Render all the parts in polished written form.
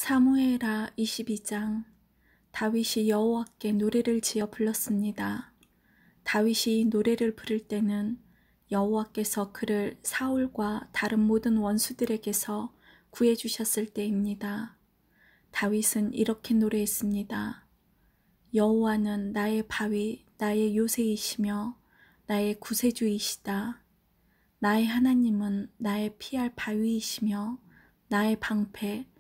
사무엘하 22장. 다윗이 여호와께 노래를 지어 불렀습니다. 다윗이 이 노래를 부를 때는 여호와께서 그를 사울과 다른 모든 원수들에게서 구해주셨을 때입니다. 다윗은 이렇게 노래했습니다. 여호와는 나의 바위, 나의 요새이시며 나의 구세주이시다. 나의 하나님은 나의 피할 바위이시며 나의 방패,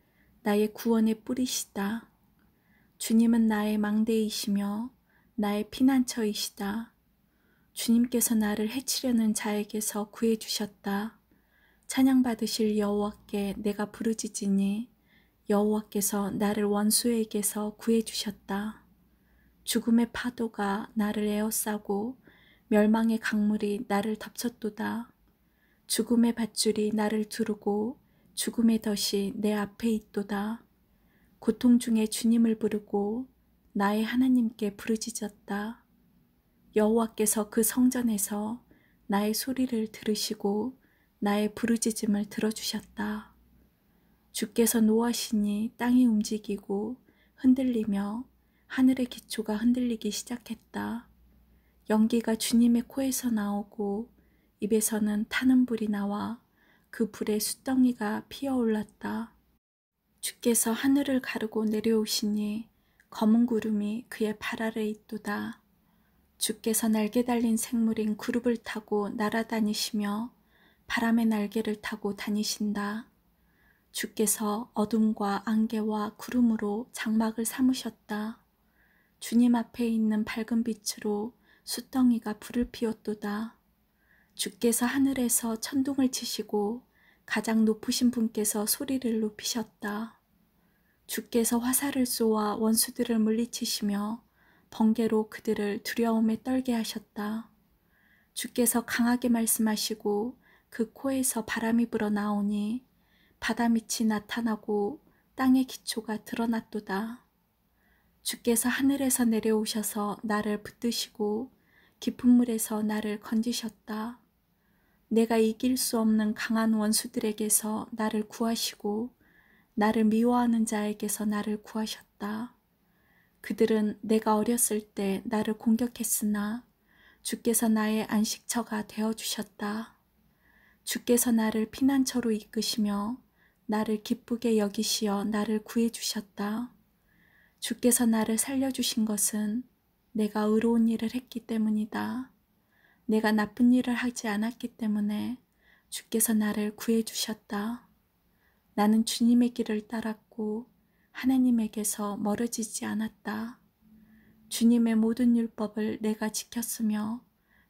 나의 구원의 뿌리시다. 주님은 나의 망대이시며 나의 피난처이시다. 주님께서 나를 해치려는 자에게서 구해주셨다. 찬양받으실 여호와께 내가 부르짖으니 여호와께서 나를 원수에게서 구해주셨다. 죽음의 파도가 나를 에워싸고 멸망의 강물이 나를 덮쳤도다. 죽음의 밧줄이 나를 두르고 죽음의 덫이 내 앞에 있도다. 고통 중에 주님을 부르고 나의 하나님께 부르짖었다. 여호와께서 그 성전에서 나의 소리를 들으시고 나의 부르짖음을 들어주셨다. 주께서 노하시니 땅이 움직이고 흔들리며 하늘의 기초가 흔들리기 시작했다. 연기가 주님의 코에서 나오고 입에서는 타는 불이 나와 그 불에 숯덩이가 피어올랐다. 주께서 하늘을 가르고 내려오시니 검은 구름이 그의 발 아래 있도다. 주께서 날개 달린 생물인 구름을 타고 날아다니시며 바람의 날개를 타고 다니신다. 주께서 어둠과 안개와 구름으로 장막을 삼으셨다. 주님 앞에 있는 밝은 빛으로 숯덩이가 불을 피웠도다. 주께서 하늘에서 천둥을 치시고 가장 높으신 분께서 소리를 높이셨다. 주께서 화살을 쏘아 원수들을 물리치시며 번개로 그들을 두려움에 떨게 하셨다. 주께서 강하게 말씀하시고 그 코에서 바람이 불어 나오니 바다 밑이 나타나고 땅의 기초가 드러났도다. 주께서 하늘에서 내려오셔서 나를 붙드시고 깊은 물에서 나를 건지셨다. 내가 이길 수 없는 강한 원수들에게서 나를 구하시고 나를 미워하는 자에게서 나를 구하셨다. 그들은 내가 어렸을 때 나를 공격했으나 주께서 나의 안식처가 되어주셨다. 주께서 나를 피난처로 이끄시며 나를 기쁘게 여기시어 나를 구해주셨다. 주께서 나를 살려주신 것은 내가 의로운 일을 했기 때문이다. 내가 나쁜 일을 하지 않았기 때문에 주께서 나를 구해주셨다. 나는 주님의 길을 따랐고 하나님에게서 멀어지지 않았다. 주님의 모든 율법을 내가 지켰으며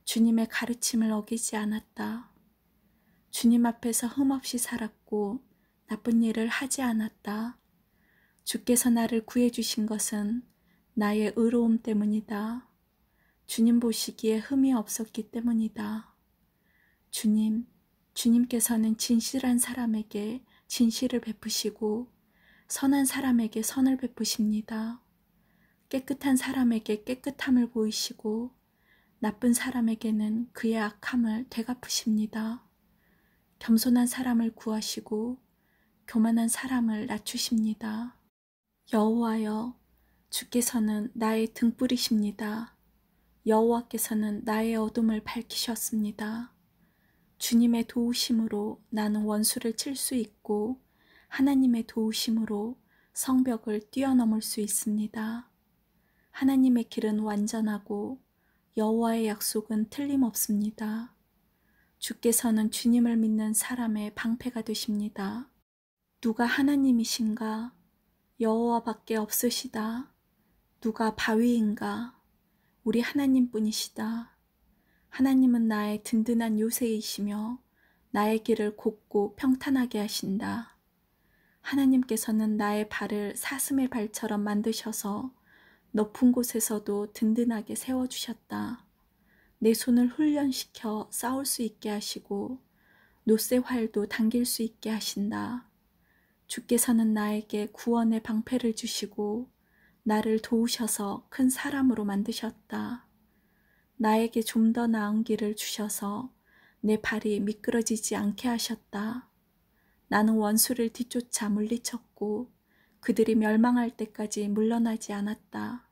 주님의 가르침을 어기지 않았다. 주님 앞에서 흠없이 살았고 나쁜 일을 하지 않았다. 주께서 나를 구해주신 것은 나의 의로움 때문이다. 주님 보시기에 흠이 없었기 때문이다. 주님께서는 진실한 사람에게 진실을 베푸시고 선한 사람에게 선을 베푸십니다. 깨끗한 사람에게 깨끗함을 보이시고 나쁜 사람에게는 그의 악함을 되갚으십니다. 겸손한 사람을 구하시고 교만한 사람을 낮추십니다. 여호와여, 주께서는 나의 등불이십니다. 여호와께서는 나의 어둠을 밝히셨습니다. 주님의 도우심으로 나는 원수를 칠 수 있고 하나님의 도우심으로 성벽을 뛰어넘을 수 있습니다. 하나님의 길은 완전하고 여호와의 약속은 틀림없습니다. 주께서는 주님을 믿는 사람의 방패가 되십니다. 누가 하나님이신가? 여호와밖에 없으시다. 누가 바위인가? 우리 하나님뿐이시다. 하나님은 나의 든든한 요새이시며 나의 길을 곱고 평탄하게 하신다. 하나님께서는 나의 발을 사슴의 발처럼 만드셔서 높은 곳에서도 든든하게 세워주셨다. 내 손을 훈련시켜 싸울 수 있게 하시고 놋새 활도 당길 수 있게 하신다. 주께서는 나에게 구원의 방패를 주시고 나를 도우셔서 큰 사람으로 만드셨다. 나에게 좀 더 나은 길을 주셔서 내 발이 미끄러지지 않게 하셨다. 나는 원수를 뒤쫓아 물리쳤고 그들이 멸망할 때까지 물러나지 않았다.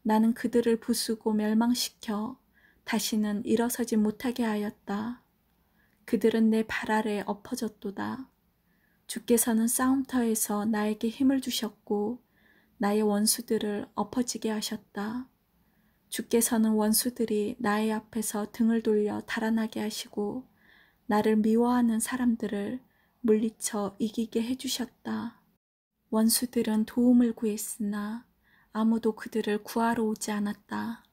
나는 그들을 부수고 멸망시켜 다시는 일어서지 못하게 하였다. 그들은 내 발 아래 엎어졌도다. 주께서는 싸움터에서 나에게 힘을 주셨고 나의 원수들을 엎어지게 하셨다. 주께서는 원수들이 나의 앞에서 등을 돌려 달아나게 하시고 나를 미워하는 사람들을 물리쳐 이기게 해주셨다. 원수들은 도움을 구했으나 아무도 그들을 구하러 오지 않았다.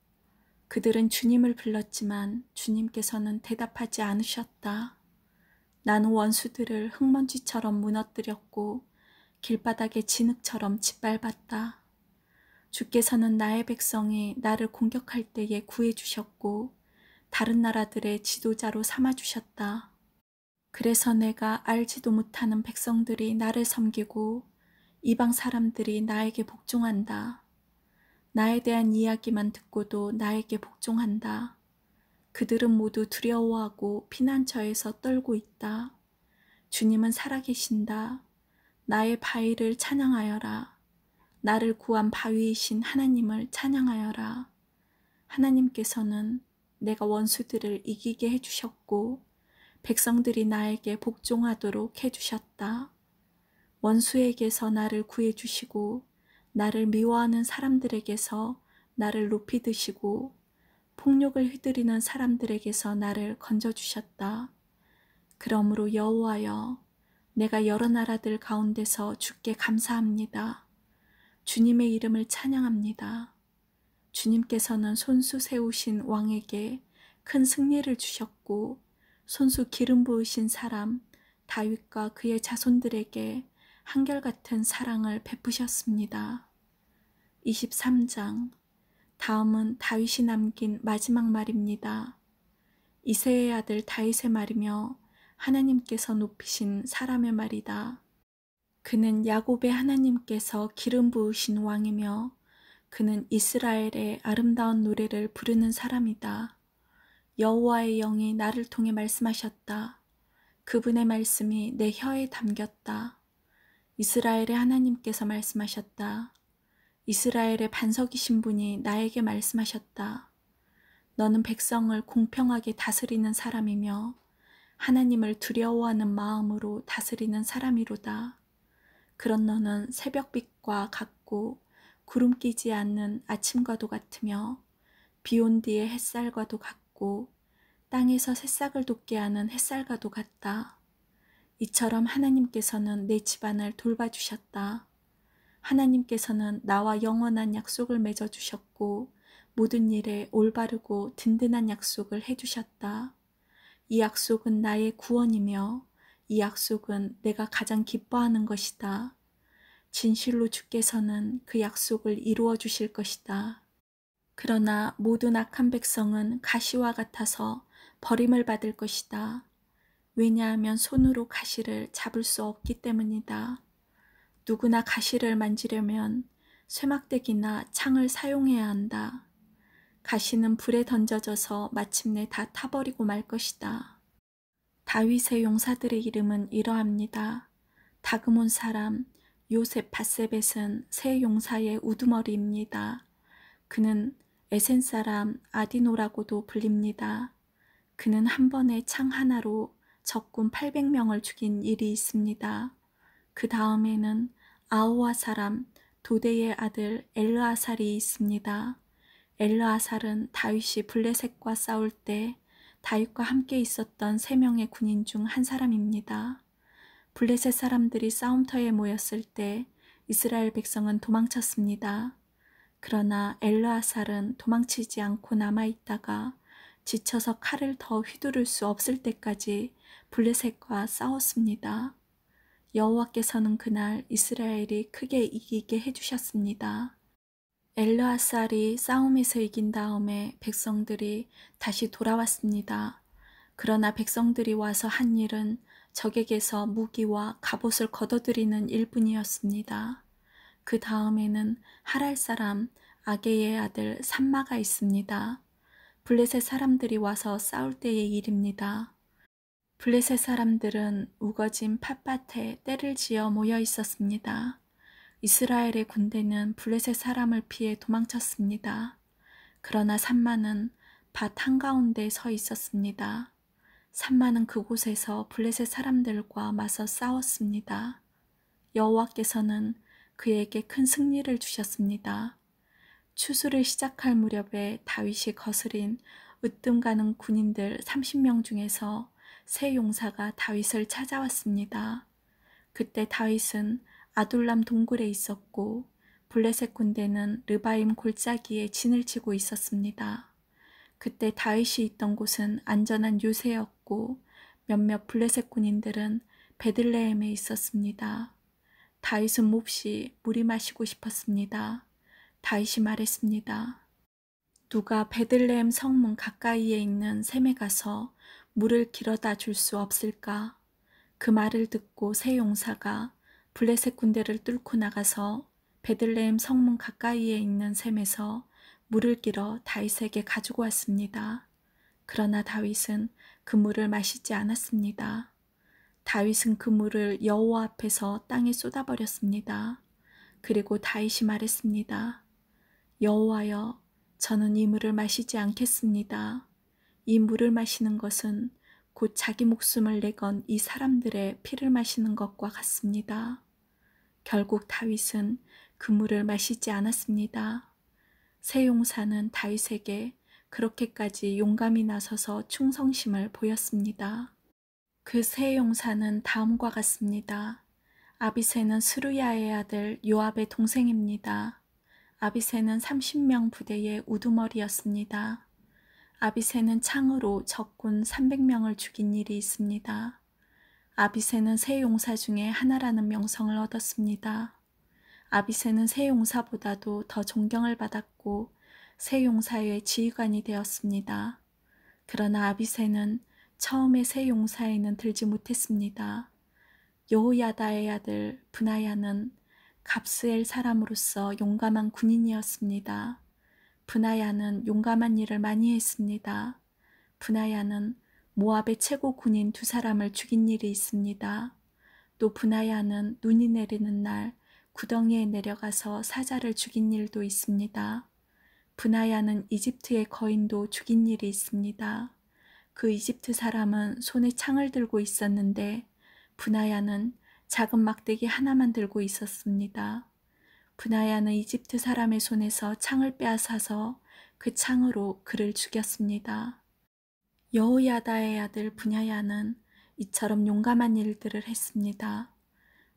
그들은 주님을 불렀지만 주님께서는 대답하지 않으셨다. 나는 원수들을 흙먼지처럼 무너뜨렸고 길바닥의 진흙처럼 짓밟았다. 주께서는 나의 백성이 나를 공격할 때에 구해주셨고 다른 나라들의 지도자로 삼아주셨다. 그래서 내가 알지도 못하는 백성들이 나를 섬기고 이방 사람들이 나에게 복종한다. 나에 대한 이야기만 듣고도 나에게 복종한다. 그들은 모두 두려워하고 피난처에서 떨고 있다. 주님은 살아계신다. 나의 바위를 찬양하여라. 나를 구한 바위이신 하나님을 찬양하여라. 하나님께서는 내가 원수들을 이기게 해주셨고 백성들이 나에게 복종하도록 해주셨다. 원수에게서 나를 구해주시고 나를 미워하는 사람들에게서 나를 높이 드시고 폭력을 휘두르는 사람들에게서 나를 건져주셨다. 그러므로 여호와여, 내가 여러 나라들 가운데서 주께 감사합니다. 주님의 이름을 찬양합니다. 주님께서는 손수 세우신 왕에게 큰 승리를 주셨고 손수 기름 부으신 사람 다윗과 그의 자손들에게 한결같은 사랑을 베푸셨습니다. 23장. 다음은 다윗이 남긴 마지막 말입니다. 이새의 아들 다윗의 말이며 하나님께서 높이신 사람의 말이다. 그는 야곱의 하나님께서 기름 부으신 왕이며 그는 이스라엘의 아름다운 노래를 부르는 사람이다. 여호와의 영이 나를 통해 말씀하셨다. 그분의 말씀이 내 혀에 담겼다. 이스라엘의 하나님께서 말씀하셨다. 이스라엘의 반석이신 분이 나에게 말씀하셨다. 너는 백성을 공평하게 다스리는 사람이며 하나님을 두려워하는 마음으로 다스리는 사람이로다. 그런 너는 새벽빛과 같고 구름 끼지 않는 아침과도 같으며 비온 뒤의 햇살과도 같고 땅에서 새싹을 돋게 하는 햇살과도 같다. 이처럼 하나님께서는 내 집안을 돌봐주셨다. 하나님께서는 나와 영원한 약속을 맺어주셨고 모든 일에 올바르고 든든한 약속을 해주셨다. 이 약속은 나의 구원이며 이 약속은 내가 가장 기뻐하는 것이다. 진실로 주께서는 그 약속을 이루어 주실 것이다. 그러나 모든 악한 백성은 가시와 같아서 버림을 받을 것이다. 왜냐하면 손으로 가시를 잡을 수 없기 때문이다. 누구나 가시를 만지려면 쇠막대기나 창을 사용해야 한다. 가시는 불에 던져져서 마침내 다 타버리고 말 것이다. 다윗의 용사들의 이름은 이러합니다. 다그몬 사람 요셉 바세벳은 세 용사의 우두머리입니다. 그는 에센 사람 아디노라고도 불립니다. 그는 한 번에 창 하나로 적군 800명을 죽인 일이 있습니다. 그 다음에는 아호와 사람 도대의 아들 엘르아살이 있습니다. 엘르아살은 다윗이 블레셋과 싸울 때 다윗과 함께 있었던 3명의 군인 중 한 사람입니다. 블레셋 사람들이 싸움터에 모였을 때 이스라엘 백성은 도망쳤습니다. 그러나 엘르아살은 도망치지 않고 남아있다가 지쳐서 칼을 더 휘두를 수 없을 때까지 블레셋과 싸웠습니다. 여호와께서는 그날 이스라엘이 크게 이기게 해주셨습니다. 엘르아살이 싸움에서 이긴 다음에 백성들이 다시 돌아왔습니다. 그러나 백성들이 와서 한 일은 적에게서 무기와 갑옷을 거둬들이는 일뿐이었습니다. 그 다음에는 하랄 사람 아게의 아들 삼마가 있습니다. 블레셋 사람들이 와서 싸울 때의 일입니다. 블레셋 사람들은 우거진 팥밭에 떼를 지어 모여 있었습니다. 이스라엘의 군대는 블레셋 사람을 피해 도망쳤습니다. 그러나 산마는 밭 한가운데 서 있었습니다. 산마는 그곳에서 블레셋 사람들과 맞서 싸웠습니다. 여호와께서는 그에게 큰 승리를 주셨습니다. 추수를 시작할 무렵에 다윗이 거스린 으뜸 가는 군인들 30명 중에서 세 용사가 다윗을 찾아왔습니다. 그때 다윗은 아둘람 동굴에 있었고 블레셋 군대는 르바임 골짜기에 진을 치고 있었습니다. 그때 다윗이 있던 곳은 안전한 요새였고 몇몇 블레셋 군인들은 베들레헴에 있었습니다. 다윗은 몹시 물이 마시고 싶었습니다. 다윗이 말했습니다. 누가 베들레헴 성문 가까이에 있는 샘에 가서 물을 길어다 줄 수 없을까? 그 말을 듣고 세 용사가 블레셋 군대를 뚫고 나가서 베들레헴 성문 가까이에 있는 샘에서 물을 길어 다윗에게 가지고 왔습니다. 그러나 다윗은 그 물을 마시지 않았습니다. 다윗은 그 물을 여호와 앞에서 땅에 쏟아버렸습니다. 그리고 다윗이 말했습니다. 여호와여, 저는 이 물을 마시지 않겠습니다. 이 물을 마시는 것은 곧 자기 목숨을 내건 이 사람들의 피를 마시는 것과 같습니다. 결국 다윗은 그 물을 마시지 않았습니다. 세 용사는 다윗에게 그렇게까지 용감히 나서서 충성심을 보였습니다. 그 세 용사는 다음과 같습니다. 아비새는 스루야의 아들 요압의 동생입니다. 아비새는 30명 부대의 우두머리였습니다. 아비새는 창으로 적군 300명을 죽인 일이 있습니다. 아비새는 세 용사 중에 하나라는 명성을 얻었습니다. 아비새는 세 용사보다도 더 존경을 받았고 세 용사의 지휘관이 되었습니다. 그러나 아비새는 처음에 세 용사에는 들지 못했습니다. 여호야다의 아들 브나야는 갑스엘 사람으로서 용감한 군인이었습니다. 브나야는 용감한 일을 많이 했습니다. 브나야는 모압의 최고 군인 2사람을 죽인 일이 있습니다. 또 브나야는 눈이 내리는 날 구덩이에 내려가서 사자를 죽인 일도 있습니다. 브나야는 이집트의 거인도 죽인 일이 있습니다. 그 이집트 사람은 손에 창을 들고 있었는데 브나야는 작은 막대기 하나만 들고 있었습니다. 브나야는 이집트 사람의 손에서 창을 빼앗아서 그 창으로 그를 죽였습니다. 여호야다의 아들 브냐야는 이처럼 용감한 일들을 했습니다.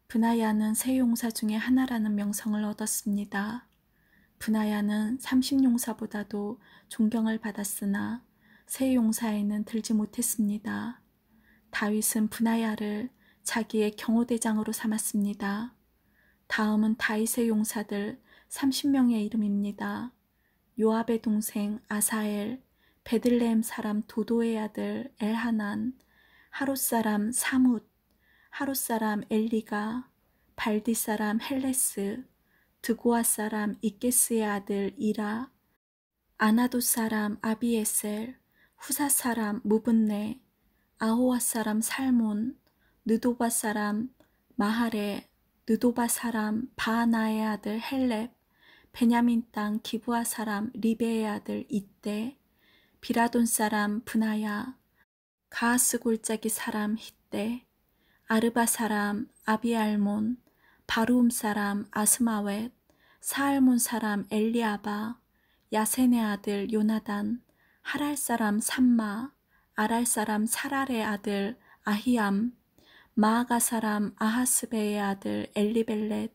브나야는 세 용사 중에 하나라는 명성을 얻었습니다. 브나야는 30용사보다도 존경을 받았으나 세 용사에는 들지 못했습니다. 다윗은 브나야를 자기의 경호대장으로 삼았습니다. 다음은 다윗의 용사들 30명의 이름입니다. 요압의 동생 아사엘, 베들레헴 사람 도도의 아들 엘하난, 하롯 사람 사뭇, 하롯 사람 엘리가, 발디 사람 헬레스, 드고아 사람 이게스의 아들 이라, 아나도 사람 아비에셀, 후사 사람 무분네, 아호와 사람 살몬, 느도바 사람 마하레, 느도바 사람 바하나의 아들 헬렙, 베냐민 땅 기브아 사람 리베의 아들 이떼, 비라돈 사람 브나야, 가하스 골짜기 사람 히떼, 아르바 사람 아비알몬, 바루움 사람 아스마웻, 사알몬 사람 엘리아바, 야센의 아들 요나단, 하랄 사람 삼마, 아랄 사람 사랄의 아들 아히암, 마아가 사람 아하스베의 아들 엘리벨렛,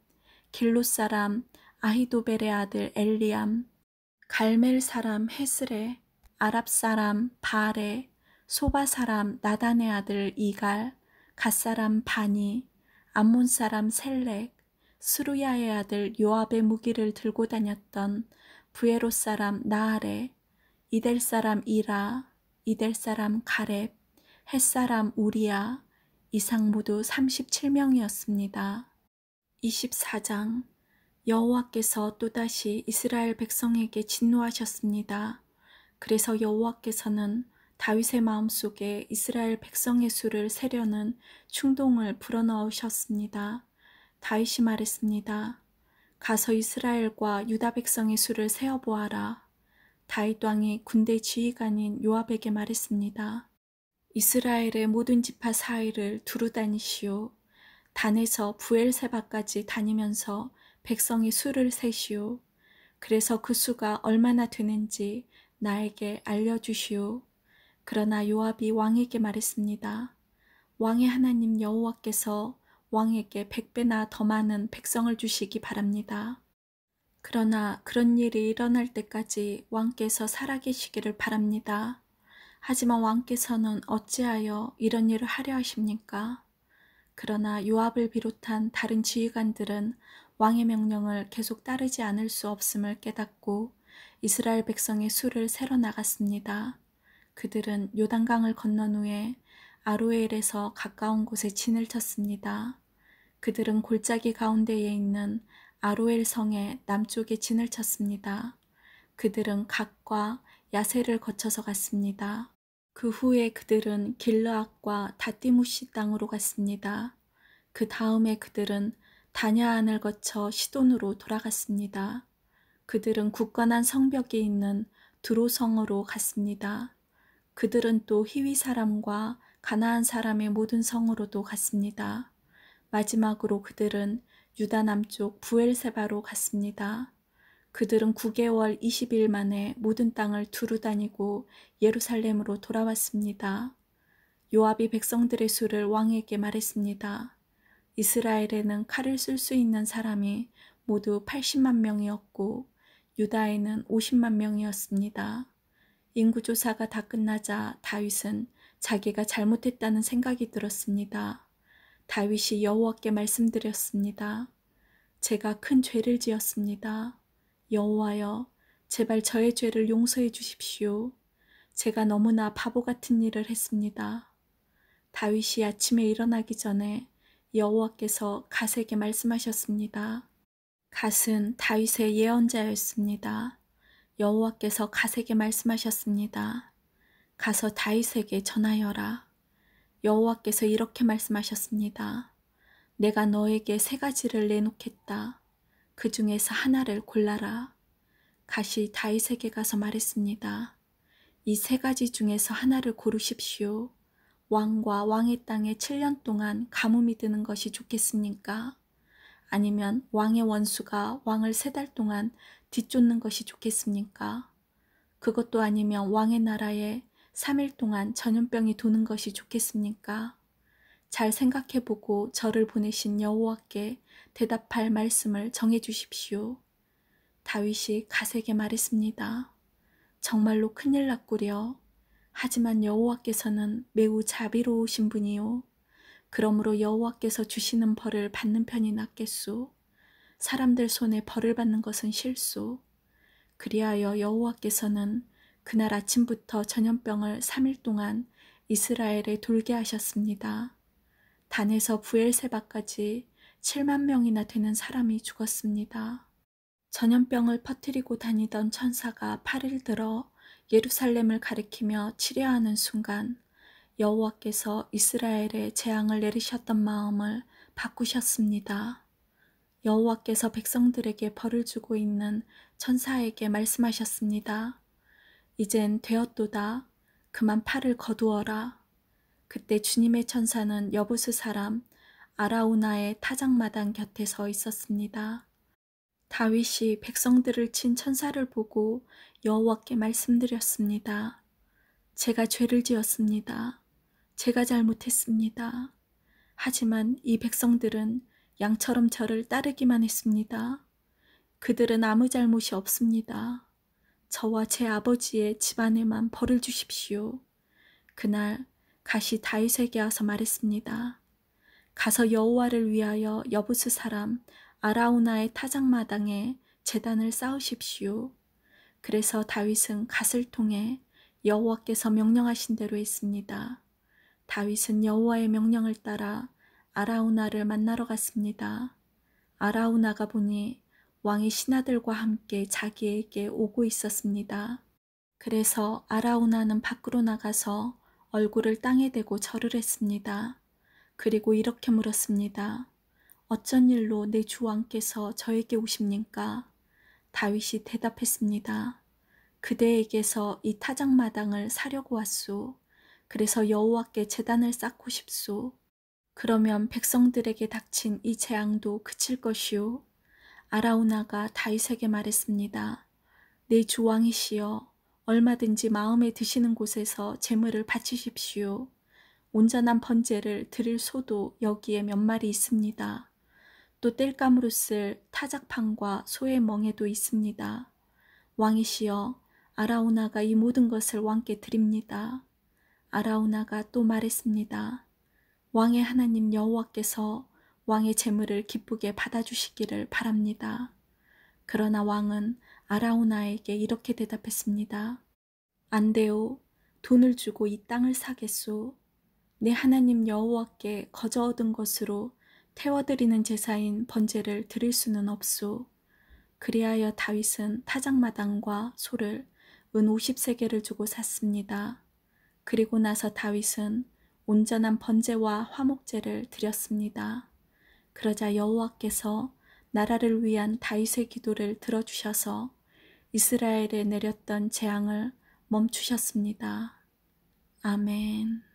길롯 사람 아히도벨의 아들 엘리암, 갈멜 사람 헤스레, 아랍 사람 바레, 소바 사람 나단의 아들 이갈, 갓 사람 바니, 암몬 사람 셀렉, 스루야의 아들 요압의 무기를 들고 다녔던 부에롯 사람 나아레, 이델 사람 이라, 이델 사람 가렙, 헷 사람 우리야, 이상 모두 37명이었습니다. 24장. 여호와께서 또다시 이스라엘 백성에게 진노하셨습니다. 그래서 여호와께서는 다윗의 마음속에 이스라엘 백성의 수를 세려는 충동을 불어넣으셨습니다. 다윗이 말했습니다. 가서 이스라엘과 유다 백성의 수를 세어보아라. 다윗 왕이 군대 지휘관인 요압에게 말했습니다. 이스라엘의 모든 지파 사이를 두루 다니시오. 단에서 부엘세바까지 다니면서 백성의 수를 세시오. 그래서 그 수가 얼마나 되는지 나에게 알려주시오. 그러나 요압이 왕에게 말했습니다. 왕의 하나님 여호와께서 왕에게 100배나 더 많은 백성을 주시기 바랍니다. 그러나 그런 일이 일어날 때까지 왕께서 살아계시기를 바랍니다. 하지만 왕께서는 어찌하여 이런 일을 하려 하십니까? 그러나 요압을 비롯한 다른 지휘관들은 왕의 명령을 계속 따르지 않을 수 없음을 깨닫고 이스라엘 백성의 수를 세러 나갔습니다. 그들은 요단강을 건넌 후에 아로엘에서 가까운 곳에 진을 쳤습니다. 그들은 골짜기 가운데에 있는 아로엘 성의 남쪽에 진을 쳤습니다. 그들은 갓과 야세를 거쳐서 갔습니다. 그 후에 그들은 길르앗과 다띠무시 땅으로 갔습니다. 그 다음에 그들은 다냐안을 거쳐 시돈으로 돌아갔습니다. 그들은 굳건한 성벽이 있는 두로성으로 갔습니다. 그들은 또 히위 사람과 가나안 사람의 모든 성으로도 갔습니다. 마지막으로 그들은 유다 남쪽 부엘세바로 갔습니다. 그들은 9개월 20일 만에 모든 땅을 두루 다니고 예루살렘으로 돌아왔습니다. 요압이 백성들의 수를 왕에게 말했습니다. 이스라엘에는 칼을 쓸 수 있는 사람이 모두 80만 명이었고 유다에는 50만 명이었습니다. 인구조사가 다 끝나자 다윗은 자기가 잘못했다는 생각이 들었습니다. 다윗이 여호와께 말씀드렸습니다. 제가 큰 죄를 지었습니다. 여호와여, 제발 저의 죄를 용서해 주십시오. 제가 너무나 바보 같은 일을 했습니다. 다윗이 아침에 일어나기 전에 여호와께서 갓에게 말씀하셨습니다. 갓은 다윗의 예언자였습니다. 여호와께서 갓에게 말씀하셨습니다. 가서 다윗에게 전하여라. 여호와께서 이렇게 말씀하셨습니다. 내가 너에게 3가지를 내놓겠다. 그 중에서 하나를 골라라. 갓이 다윗에게 가서 말했습니다. 이 3가지 중에서 하나를 고르십시오. 왕과 왕의 땅에 7년 동안 가뭄이 드는 것이 좋겠습니까? 아니면 왕의 원수가 왕을 3달 동안 뒤쫓는 것이 좋겠습니까? 그것도 아니면 왕의 나라에 3일 동안 전염병이 도는 것이 좋겠습니까? 잘 생각해보고 저를 보내신 여호와께 대답할 말씀을 정해 주십시오. 다윗이 갓에게 말했습니다. 정말로 큰일 났구려. 하지만 여호와께서는 매우 자비로우신 분이요. 그러므로 여호와께서 주시는 벌을 받는 편이 낫겠소. 사람들 손에 벌을 받는 것은 싫소. 그리하여 여호와께서는 그날 아침부터 전염병을 3일 동안 이스라엘에 돌게 하셨습니다. 단에서 부엘세바까지 7만 명이나 되는 사람이 죽었습니다. 전염병을 퍼뜨리고 다니던 천사가 팔을 들어 예루살렘을 가리키며 치려하는 순간 여호와께서 이스라엘에 재앙을 내리셨던 마음을 바꾸셨습니다. 여호와께서 백성들에게 벌을 주고 있는 천사에게 말씀하셨습니다. 이젠 되었도다. 그만 팔을 거두어라. 그때 주님의 천사는 여부스 사람 아라우나의 타작마당 곁에 서 있었습니다. 다윗이 백성들을 친 천사를 보고 여호와께 말씀드렸습니다. 제가 죄를 지었습니다. 제가 잘못했습니다. 하지만 이 백성들은 양처럼 저를 따르기만 했습니다. 그들은 아무 잘못이 없습니다. 저와 제 아버지의 집안에만 벌을 주십시오. 그날 갓이 다윗에게 와서 말했습니다. 가서 여호와를 위하여 여부스 사람 아라우나의 타작마당에 제단을 쌓으십시오. 그래서 다윗은 갓을 통해 여호와께서 명령하신 대로 했습니다. 다윗은 여호와의 명령을 따라 아라우나를 만나러 갔습니다. 아라우나가 보니 왕의 신하들과 함께 자기에게 오고 있었습니다. 그래서 아라우나는 밖으로 나가서 얼굴을 땅에 대고 절을 했습니다. 그리고 이렇게 물었습니다. 어쩐 일로 내 주 왕께서 저에게 오십니까? 다윗이 대답했습니다. 그대에게서 이 타작마당을 사려고 왔소. 그래서 여호와께 제단을 쌓고 싶소. 그러면 백성들에게 닥친 이 재앙도 그칠 것이오. 아라우나가 다윗에게 말했습니다. 내 주 왕이시여, 얼마든지 마음에 드시는 곳에서 제물을 바치십시오. 온전한 번제를 드릴 소도 여기에 몇 마리 있습니다. 또 땔감으로 쓸 타작판과 소의 멍에도 있습니다. 왕이시여, 아라우나가 이 모든 것을 왕께 드립니다. 아라우나가 또 말했습니다. 왕의 하나님 여호와께서 왕의 제물을 기쁘게 받아주시기를 바랍니다. 그러나 왕은 아라우나에게 이렇게 대답했습니다. 안 돼요. 돈을 주고 이 땅을 사겠소. 내 하나님 여호와께 거저 얻은 것으로 태워드리는 제사인 번제를 드릴 수는 없소. 그리하여 다윗은 타작마당과 소를 은 50세겔을 주고 샀습니다. 그리고 나서 다윗은 온전한 번제와 화목제를 드렸습니다. 그러자 여호와께서 나라를 위한 다윗의 기도를 들어주셔서 이스라엘에 내렸던 재앙을 멈추셨습니다. 아멘.